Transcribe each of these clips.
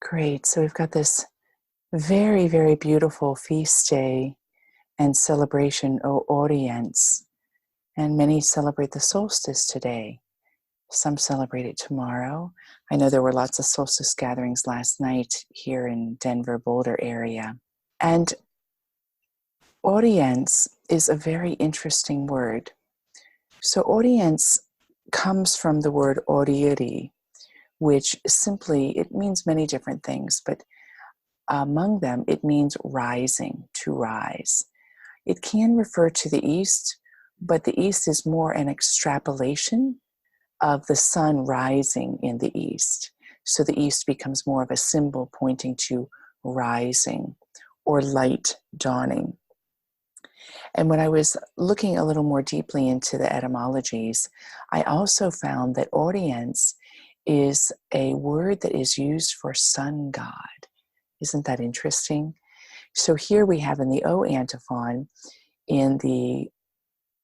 Great. So we've got this very, very beautiful feast day and celebration, O Oriens. And many celebrate the solstice today. Some celebrate it tomorrow. I know there were lots of solstice gatherings last night here in Denver, Boulder area. And Oriens is a very interesting word. So Oriens comes from the word oriri, which simply, it means many different things, but among them, it means rising, to rise. It can refer to the east, but the east is more an extrapolation of the sun rising in the east. So the east becomes more of a symbol pointing to rising or light dawning. And when I was looking a little more deeply into the etymologies, I also found that Oriens is a word that is used for sun god. Isn't that interesting? So here we have in the O antiphon, in the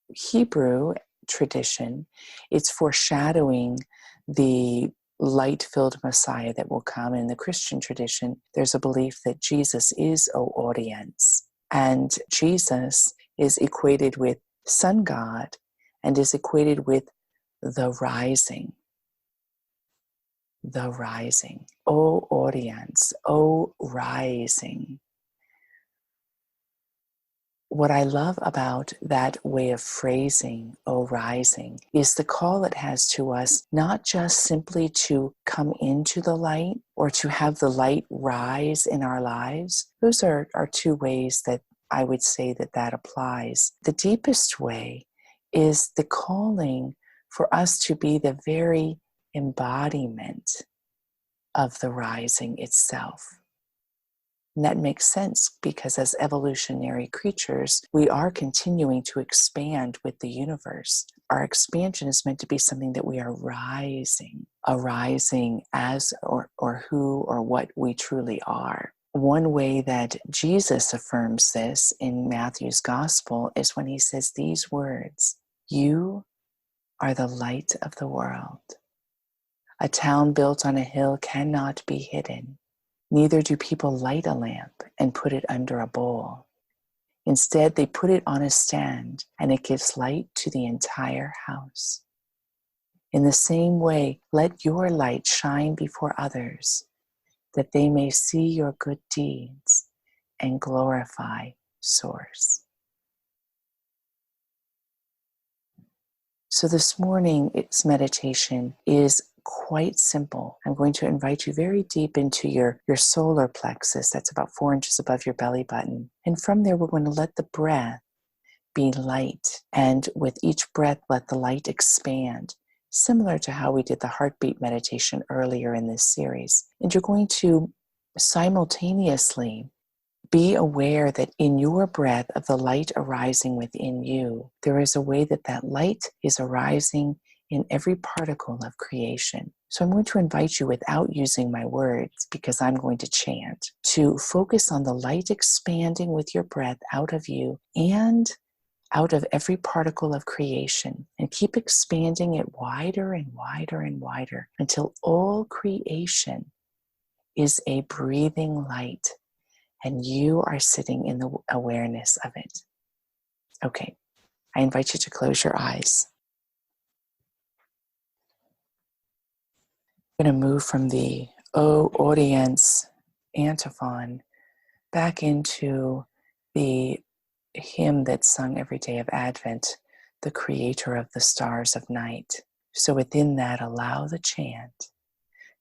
Hebrew tradition, it's foreshadowing the light-filled Messiah that will come. In the Christian tradition, there's a belief that Jesus is O Oriens. And Jesus is equated with sun god and is equated with the rising. The rising. O Oriens, O rising. What I love about that way of phrasing, O rising, is the call it has to us, not just simply to come into the light or to have the light rise in our lives. Those are two ways that I would say that applies. The deepest way is the calling for us to be the very embodiment of the rising itself. And that makes sense because as evolutionary creatures, we are continuing to expand with the universe. Our expansion is meant to be something that we are arising as or who or what we truly are. One way that Jesus affirms this in Matthew's gospel is when he says these words, "You are the light of the world. A town built on a hill cannot be hidden. Neither do people light a lamp and put it under a bowl. Instead, they put it on a stand, and it gives light to the entire house. In the same way, let your light shine before others, that they may see your good deeds and glorify Source." So this morning, its meditation is quite simple. I'm going to invite you very deep into your solar plexus. That's about 4 inches above your belly button. And from there, we're going to let the breath be light. And with each breath, let the light expand, similar to how we did the heartbeat meditation earlier in this series. And you're going to simultaneously be aware that in your breath of the light arising within you, there is a way that light is arising in every particle of creation. So I'm going to invite you, without using my words, because I'm going to chant, to focus on the light expanding with your breath out of you and out of every particle of creation, and keep expanding it wider and wider and wider until all creation is a breathing light and you are sitting in the awareness of it. Okay, I invite you to close your eyes. I'm going to move from the O Oriens antiphon back into the hymn that's sung every day of Advent, the Creator of the Stars of Night. So within that, allow the chant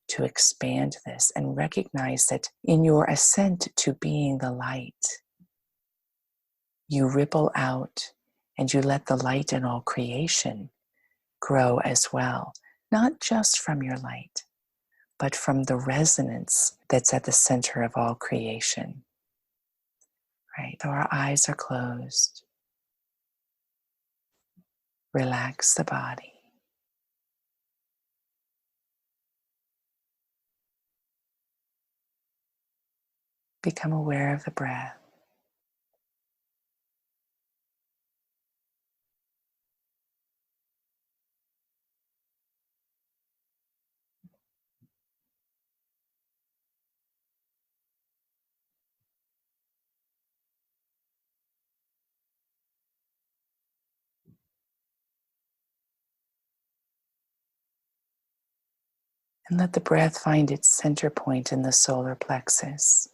to expand this and recognize that in your ascent to being the light, you ripple out and you let the light in all creation grow as well, not just from your light, but from the resonance that's at the center of all creation. Right? Though our eyes are closed, relax the body. Become aware of the breath. And let the breath find its center point in the solar plexus,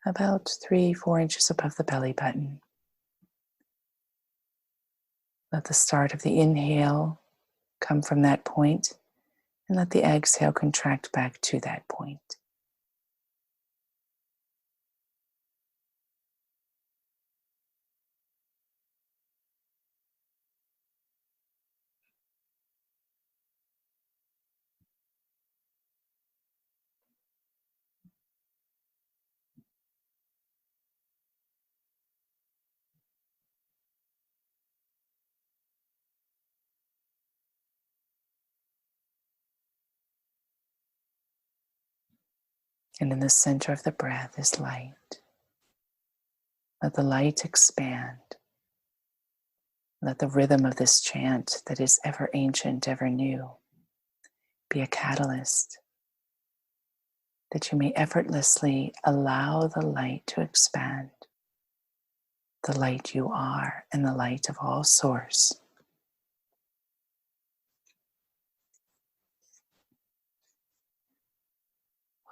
about 3-4 inches above the belly button. Let the start of the inhale come from that point, and let the exhale contract back to that point. And in the center of the breath is light. Let the light expand. Let the rhythm of this chant that is ever ancient, ever new, be a catalyst that you may effortlessly allow the light to expand, the light you are and the light of all source.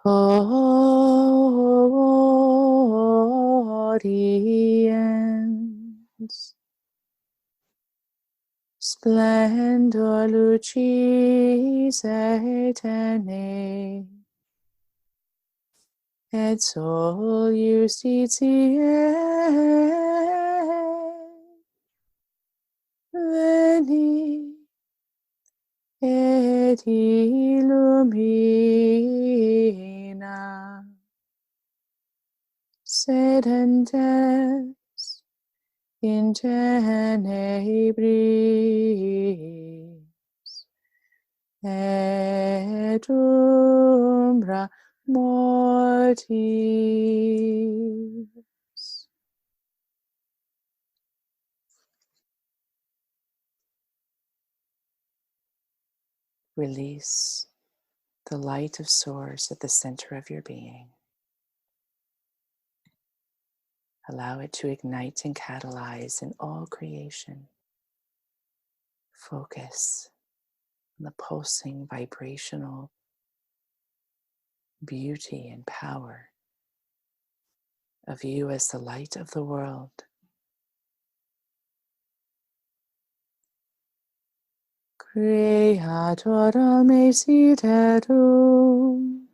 Oriens, splendor lucis aeternae, et sol justitiae, veni et illumina sedentes in tenebris et umbra mortis. Release the light of source at the center of your being. Allow it to ignite and catalyze in all creation. Focus on the pulsing vibrational beauty and power of you as the light of the world. Creator me siterum,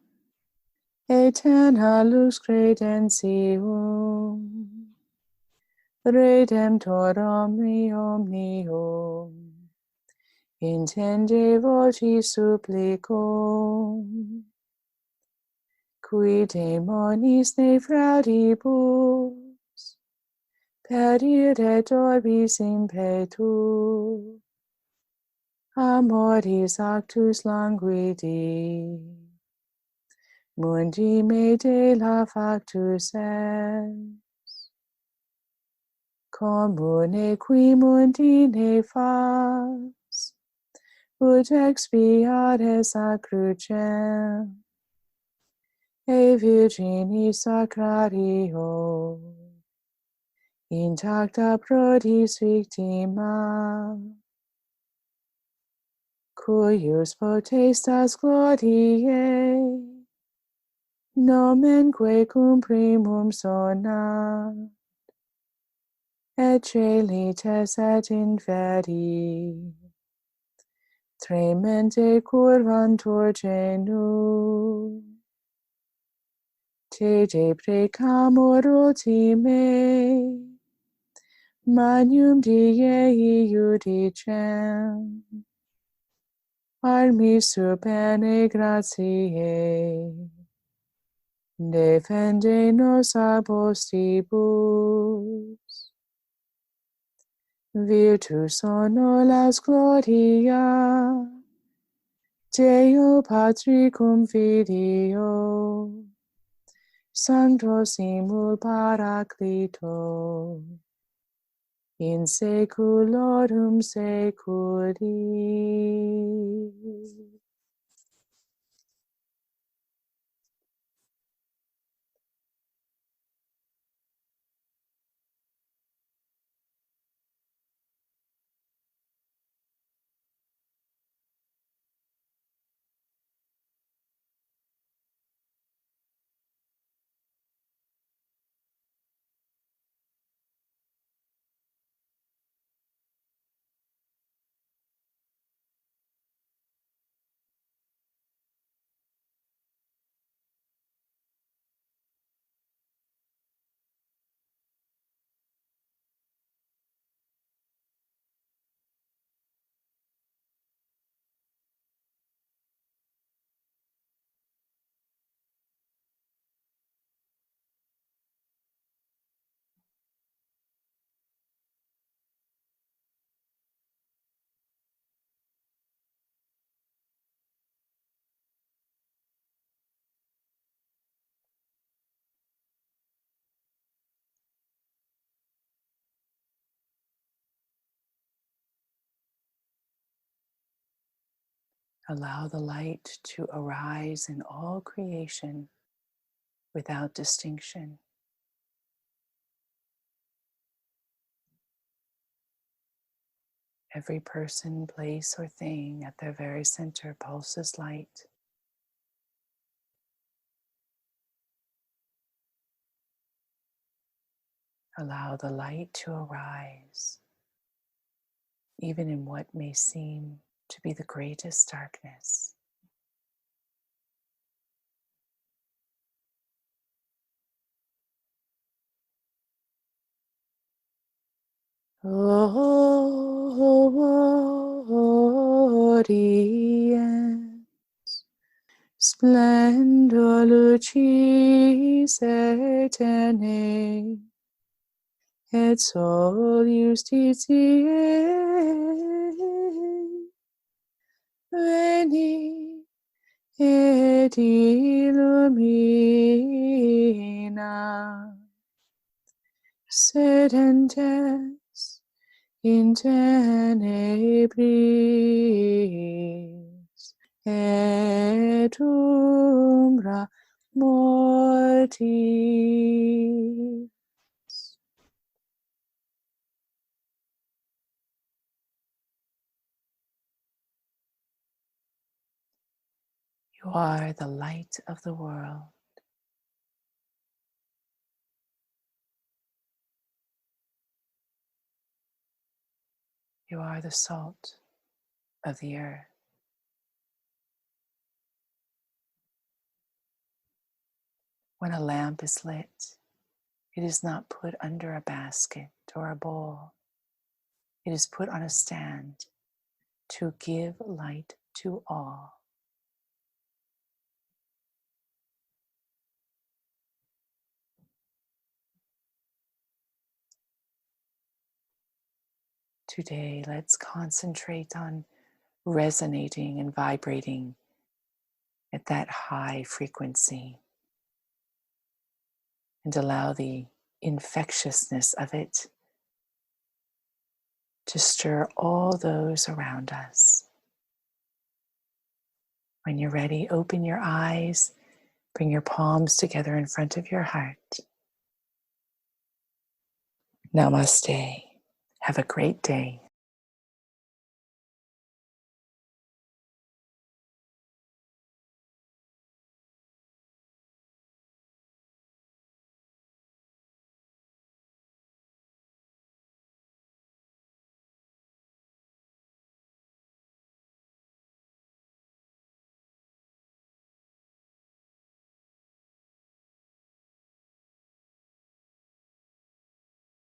aeterna lux credentium, Redemptorum me omnium, intende voci supplicum, qui demonis ne fraudibus, perire orbis impetu, amoris actus languidi, mundi me de la factus est, commune qui mundi ne fas, ut expiares a crucem, e Virginis sacrario, intacta prodis victima, cuius potestas gloriae, nomenque cum primum sonat, et celites et inferi, tremente curvantur genus, te deprecamur ultime, magnum diei judicem, armis superne gratiae, defende nos a postibus, virtus sonolas gloria, Deo Patri cum Filio, Sancto simul Paraclito, in saeculorum saeculi. Allow the light to arise in all creation without distinction. Every person, place, or thing at their very center pulses light. Allow the light to arise, even in what may seem to be the greatest darkness. Oriens, splendor lucis aeternae, et sol justitiae, veni et illumina sedentes in tenebris et umbra mortis. You are the light of the world. You are the salt of the earth. When a lamp is lit, it is not put under a basket or a bowl. It is put on a stand to give light to all. Today, let's concentrate on resonating and vibrating at that high frequency and allow the infectiousness of it to stir all those around us. When you're ready, open your eyes, bring your palms together in front of your heart. Namaste. Have a great day.